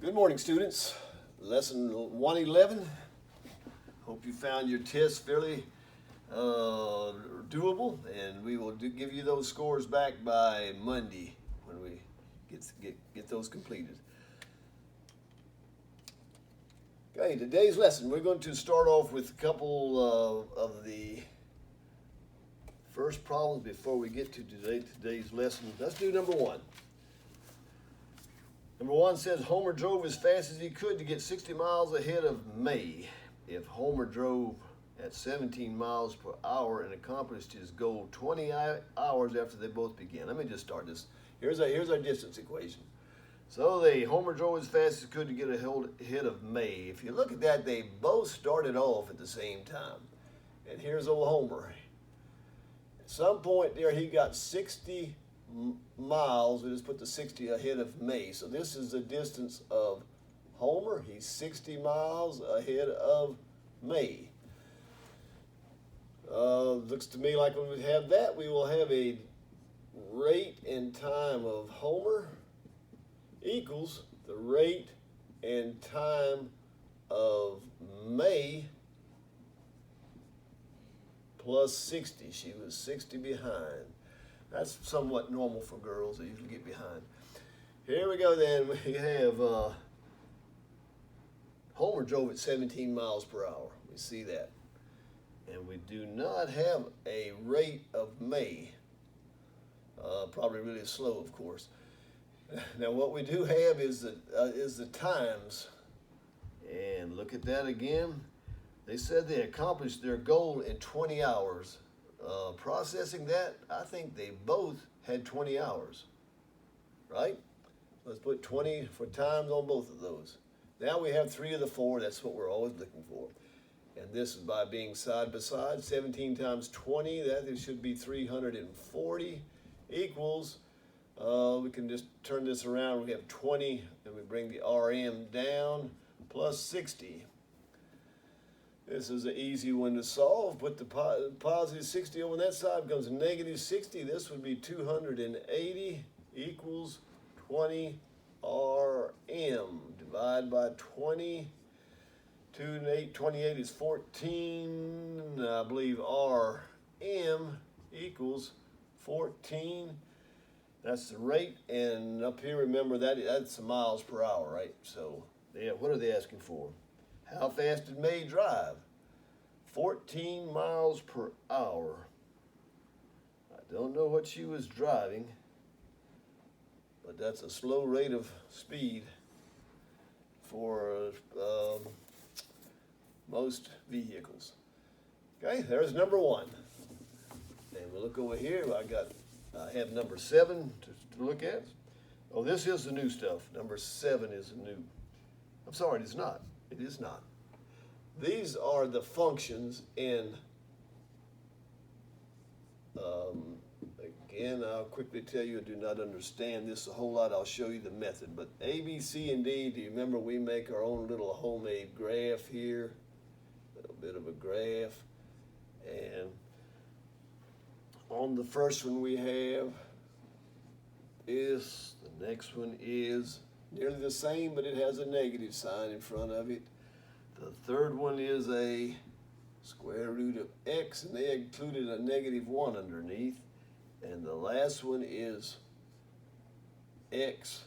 Good morning, students. Lesson 111. Hope you found your test fairly doable, and we will give you those scores back by Monday when we get those completed. Okay, today's lesson, we're going to start off with a couple of the first problems before we get to today's lesson. Let's do number one. Number one says Homer drove as fast as he could to get 60 miles ahead of May. If Homer drove at 17 miles per hour and accomplished his goal 20 hours after they both began. Let me just start this. Here's our distance equation. So Homer drove as fast as he could to get ahead of May. If you look at that, they both started off at the same time. And here's old Homer. At some point there, he got 60 miles. We just put the 60 ahead of May. So this is the distance of Homer. He's 60 miles ahead of May. Looks to me like when we have that, we will have a rate and time of Homer equals the rate and time of May plus 60. She was 60 behind. That's somewhat normal for girls. They usually get behind. Here we go then. We have Homer drove at 17 miles per hour. We see that. And we do not have a rate of May. Probably really slow, of course. Now what we do have is the times. And look at that again. They said they accomplished their goal in 20 hours. Processing that, I think they both had 20 hours, right? Let's put 20 for times on both of those. Now we have 3 of the 4. That's what we're always looking for. And this is by being side by side. 17 times 20, that should be 340 equals, we can just turn this around. We have 20, and we bring the RM down, plus 60. This is an easy one to solve. Put the positive 60 over on that side, becomes negative 60. This would be 280 equals 20 RM. Divide by 20. 2 and 8, 28 is 14. I believe RM equals 14. That's the rate. And up here, remember that's miles per hour, right? So what are they asking for? How fast did May drive? 14 miles per hour. I don't know what she was driving, but that's a slow rate of speed for most vehicles. Okay, there's number one. And we'll look over here. I have number 7 to look at. Oh, this is the new stuff. Number 7 is new. I'm sorry, it is not. It is not. These are the functions in, again, I'll quickly tell you, I do not understand this a whole lot. I'll show you the method. But A, B, C, and D, do you remember we make our own little homemade graph here? A little bit of a graph. And on the first one we have is, the next one is nearly the same, but it has a negative sign in front of it. The third one is a square root of x, and they included a negative 1 underneath. And the last one is x.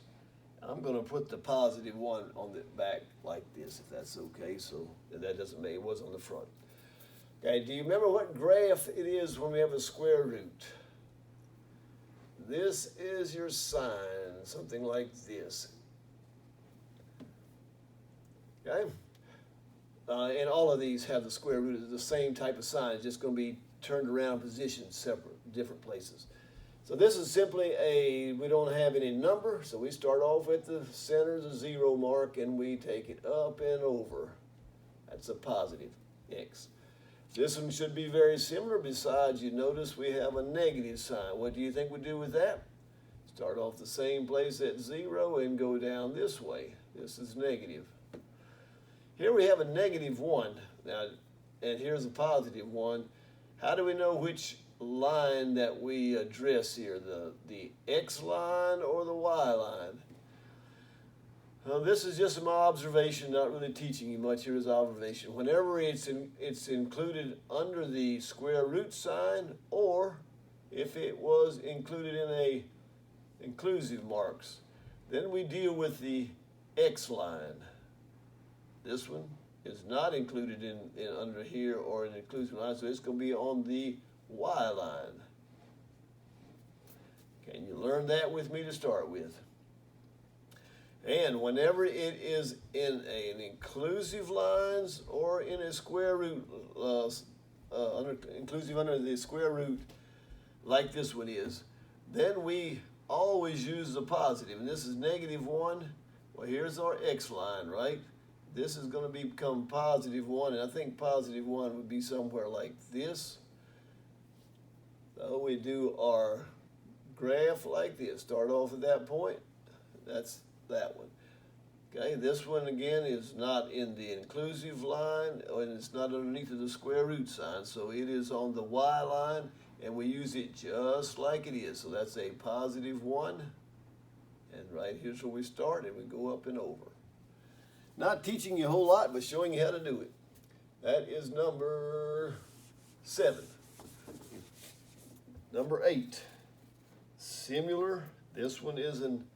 I'm going to put the positive 1 on the back like this, if that's okay. So that doesn't make it was on the front. Okay, do you remember what graph it is when we have a square root? This is your sign, something like this. Okay? And all of these have the square root of the same type of sign. It's just going to be turned around, positioned separate, different places. So this is simply we don't have any number, so we start off with the center, the 0 mark, and we take it up and over. That's a positive x. This one should be very similar. Besides, you notice we have a negative sign. What do you think we do with that? Start off the same place at 0 and go down this way. This is negative. Here we have a negative 1, now, and here's a positive 1. How do we know which line that we address here, the X line or the Y line? This is just my observation, not really teaching you much. Here is observation. Whenever it's included under the square root sign, or if it was included in a inclusive marks, then we deal with the X line. This one is not included in under here or in the inclusive line, so it's going to be on the Y line. Can you learn that with me to start with? And whenever it is in an inclusive lines or in a square root, inclusive under the square root, like this one is, then we always use the positive. And this is -1. Well, here's our X line, right? This is going to become +1, and I think +1 would be somewhere like this. So we do our graph like this. Start off at that point. That's that one. Okay, this one again is not in the inclusive line, and it's not underneath of the square root sign, so it is on the Y line, and we use it just like it is. So that's a +1, and right here's where we start, and we go up and over. Not teaching you a whole lot, but showing you how to do it. That is number 7. Number 8, similar. This one is an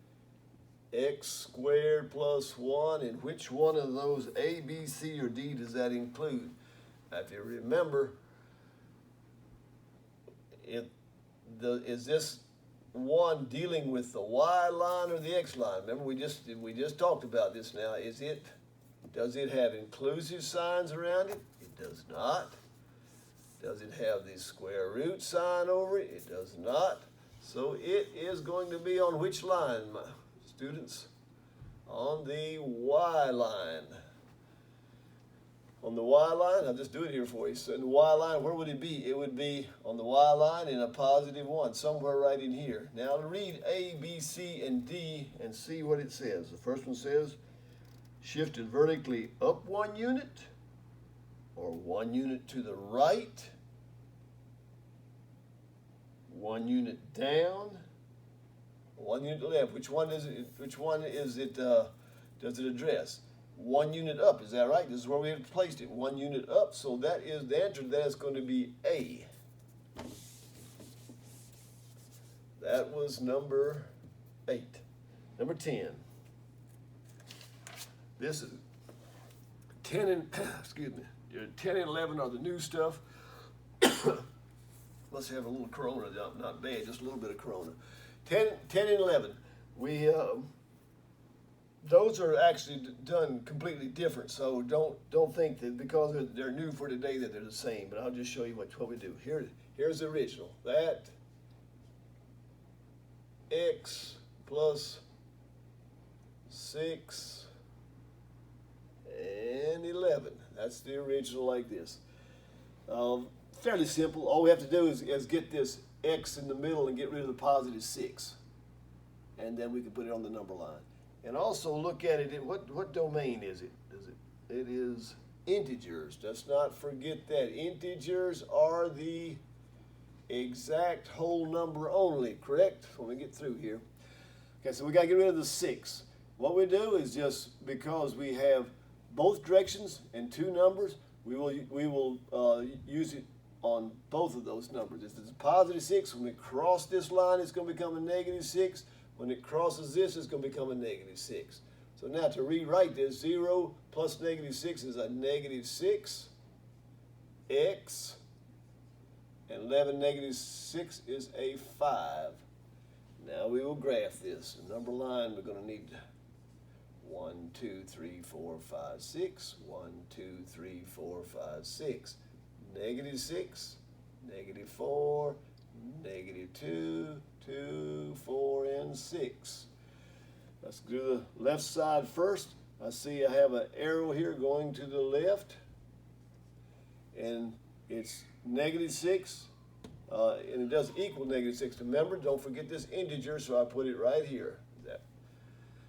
x squared plus 1, and which one of those A, B, C, or D does that include? Now, if you remember, is this one dealing with the Y line or the X line? Remember, we just talked about this now. Does it have inclusive signs around it? It does not. Does it have the square root sign over it? It does not. So it is going to be on which line, my students? On the Y line. On the Y line, I'll just do it here for you. So in the Y line, where would it be? It would be on the Y line in a +1, somewhere right in here. Now read A, B, C, and D and see what it says. The first one says, shifted vertically up 1 unit, or 1 unit to the right, 1 unit down, 1 unit left. Which one is it? Which one is it? Does it address? 1 unit up. Is that right? This is where we have placed it. 1 unit up. So that is the answer. That is going to be A. That was number 8. Number 10. This is 10 and excuse me. 10 and 11 are the new stuff. Must have a little corona, not bad, just a little bit of corona. 10 and 11, those are actually done completely different. So don't think that because they're new for today that they're the same. But I'll just show you what we do. Here's the original. That x plus 6 and 11. That's the original like this. Fairly simple. All we have to do is get this x in the middle and get rid of the +6. And then we can put it on the number line. And also look at it, what domain is it? It is integers. Let's not forget that. Integers are the exact whole number only, correct? When we get through here. Okay, so we got to get rid of the 6. What we do is just, because we have both directions and 2 numbers, we will use it on both of those numbers. If it's a +6, when we cross this line, it's going to become a -6. When it crosses this, it's going to become a -6. So now to rewrite this, 0 plus -6 is a -6. X, and 11 -6 is a 5. Now we will graph this. The number line, we're going to need 1, 2, 3, 4, 5, 6. 1, 2, 3, 4, 5, 6. -6, -4, -2, 2, 4, and 6. Let's do the left side first. I see I have an arrow here going to the left, and it's -6, and it does equal -6. Remember, don't forget this integer, so I put it right here.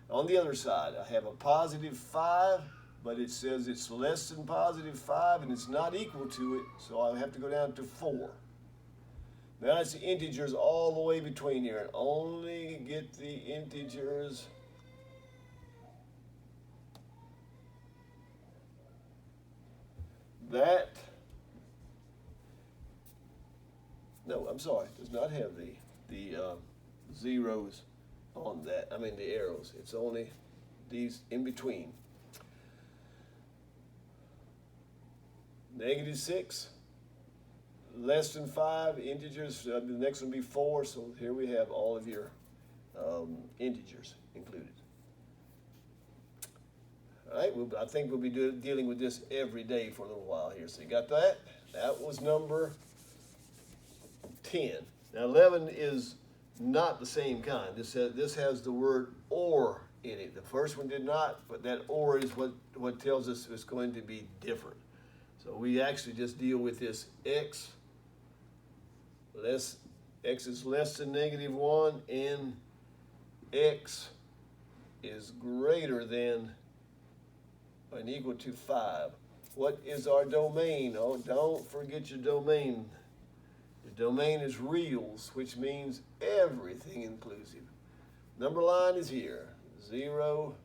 On the other side, I have a +5, but it says it's less than +5, and it's not equal to it, so I have to go down to 4. Now it's the integers all the way between here, and only get the integers that, no, I'm sorry, does not have the zeros on that. I mean the arrows. It's only these in between. -6, less than 5, integers. The next one will be 4. So here we have all of your integers included. All right, I think we'll be dealing with this every day for a little while here. So you got that? That was number 10. Now 11 is not the same kind. This has the word or in it. The first one did not, but that or is what tells us it's going to be different. So we actually just deal with this x is less than -1 and x is greater than and equal to 5. What is our domain? Oh, don't forget your domain. Your domain is reals, which means everything inclusive. Number line is here. 0,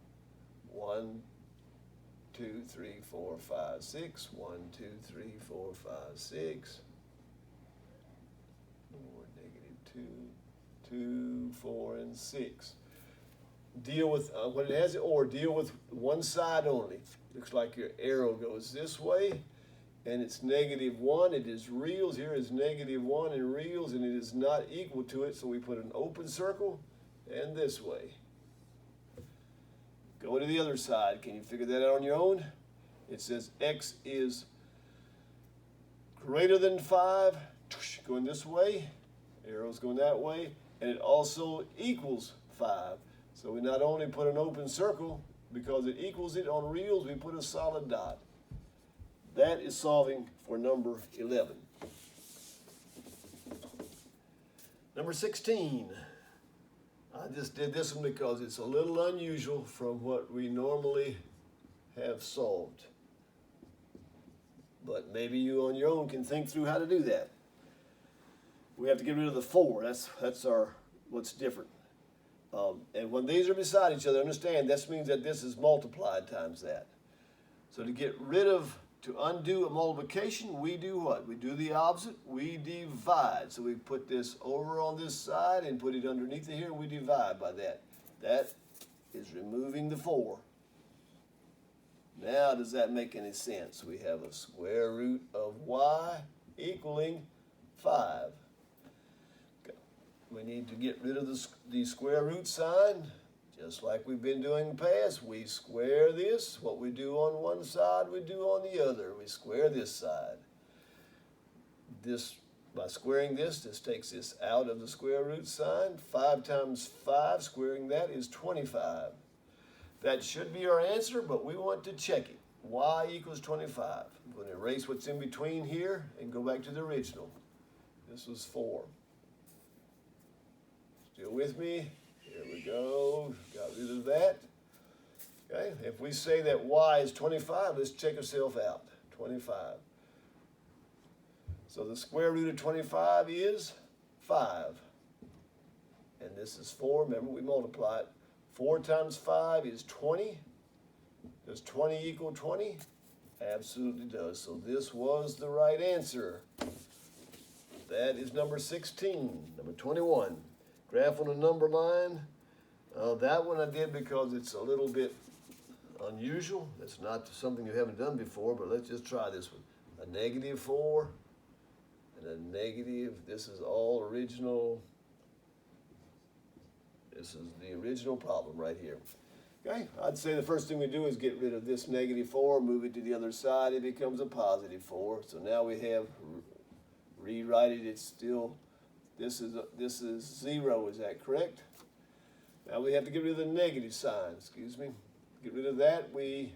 1, 2, 3, 4, 5, 6. 1, 2, 3, 4, 5, 6. Or -2, 2, 4, and 6. Deal with, when it has it or, deal with one side only. Looks like your arrow goes this way, and it's -1. It is reals. Here is -1 in reals, and it is not equal to it, so we put an open circle, and this way. Go to the other side. Can you figure that out on your own? It says x is greater than 5, going this way, arrow's going that way, and it also equals 5. So we not only put an open circle, because it equals it on reals, we put a solid dot. That is solving for number 11. Number 16. I just did this one because it's a little unusual from what we normally have solved. But maybe you on your own can think through how to do that. We have to get rid of the 4. That's our what's different. And when these are beside each other, understand that means that this is multiplied times that. So to undo a multiplication, we do what? We do the opposite, we divide. So we put this over on this side and put it underneath it here, and we divide by that. That is removing the 4. Now, does that make any sense? We have a square root of y equaling 5. We need to get rid of the square root sign, just like we've been doing in the past. We square this. What we do on one side, we do on the other. We square this side. By squaring this takes this out of the square root sign. 5 times 5, squaring that is 25. That should be our answer, but we want to check it. Y equals 25. I'm going to erase what's in between here and go back to the original. This was 4. Still with me? Here we go. Got rid of that. Okay, if we say that y is 25, let's check ourselves out. 25. So the square root of 25 is 5. And this is 4. Remember, we multiply it. 4 times 5 is 20. Does 20 equal 20? Absolutely does. So this was the right answer. That is number 16. Number 21. Graph on a number line. That one I did because it's a little bit unusual. It's not something you haven't done before, but let's just try this one. A -4 and a negative. This is all original. This is the original problem right here. Okay, I'd say the first thing we do is get rid of this -4, move it to the other side. It becomes a +4. So now we have, rewrite it, it's still, this is 0, is that correct? Now we have to get rid of the negative sign, excuse me. Get rid of that, we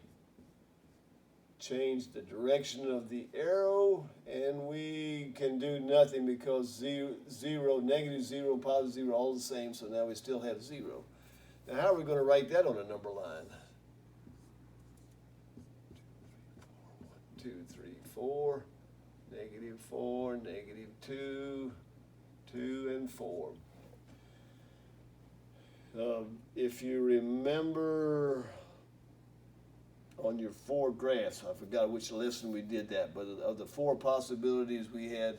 change the direction of the arrow, and we can do nothing because zero, -0, +0, all the same, so now we still have 0. Now how are we going to write that on a number line? 1, 2, 3, 4, -4, -2, 2, and 4. If you remember, on your 4 graphs. I forgot which lesson we did that, but of the 4 possibilities we had,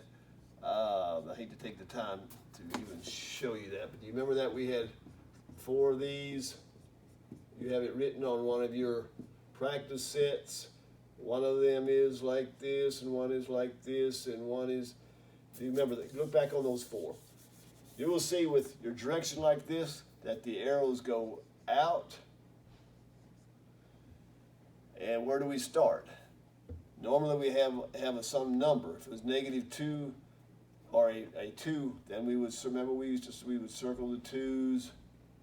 I hate to take the time to even show you that, but do you remember that we had 4 of these? You have it written on one of your practice sets. One of them is like this, and one is like this, and one is, do you remember that? Look back on those 4. You will see with your direction like this that the arrows go out. And where do we start? Normally we have some number. If it was -2 or a 2, then we would, remember we would circle the 2's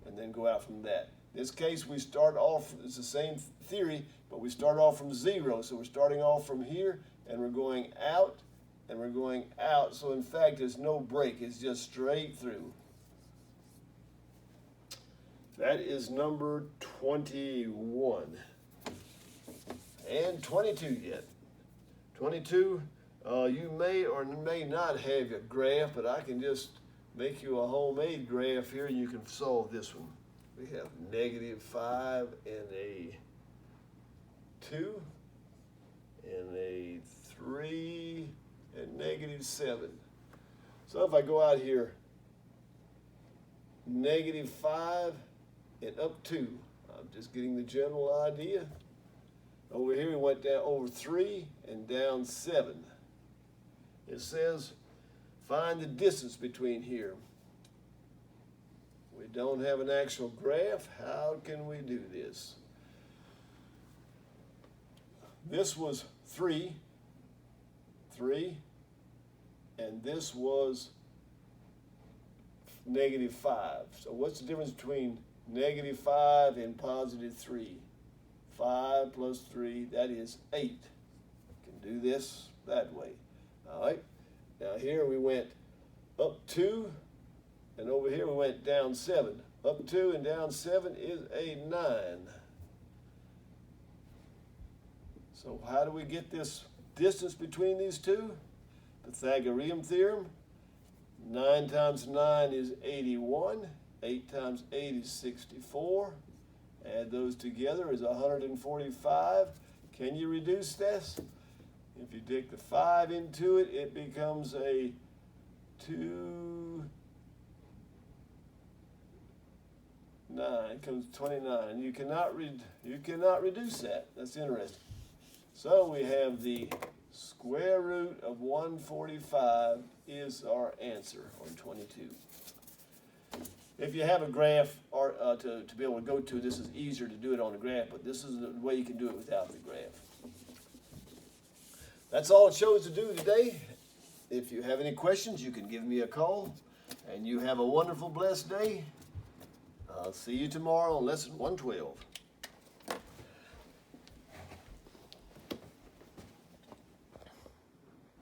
and then go out from that. In this case, we start off, it's the same theory, but we start off from 0. So we're starting off from here, and we're going out, and we're going out. So in fact, there's no break. It's just straight through. That is number 21. And 22 yet. 22, you may or may not have your graph, but I can just make you a homemade graph here, and you can solve this one. We have -5 and a 2 and a 3 and -7. So if I go out here, -5 and up 2, I'm just getting the general idea. Over here we went down over 3 and down 7. It says find the distance between here. We don't have an actual graph. How can we do this? This was 3, and this was -5. So what's the difference between -5 and +3? 5 plus 3, that is 8. You can do this that way. All right. Now here we went up 2, and over here we went down 7. Up 2 and down 7 is a 9. So how do we get this distance between these two? Pythagorean theorem. 9 times 9 is 81. 8 times 8 is 64. Add those together is 145. Can you reduce this? If you take the 5 into it, it becomes a 2, 9. It comes 29. You cannot reduce that. That's interesting. So we have the square root of 145 is our answer on 22. If you have a graph or to be able to go to, this is easier to do it on a graph, but this is the way you can do it without the graph. That's all it shows to do today. If you have any questions, you can give me a call, and you have a wonderful, blessed day. I'll see you tomorrow on lesson 112.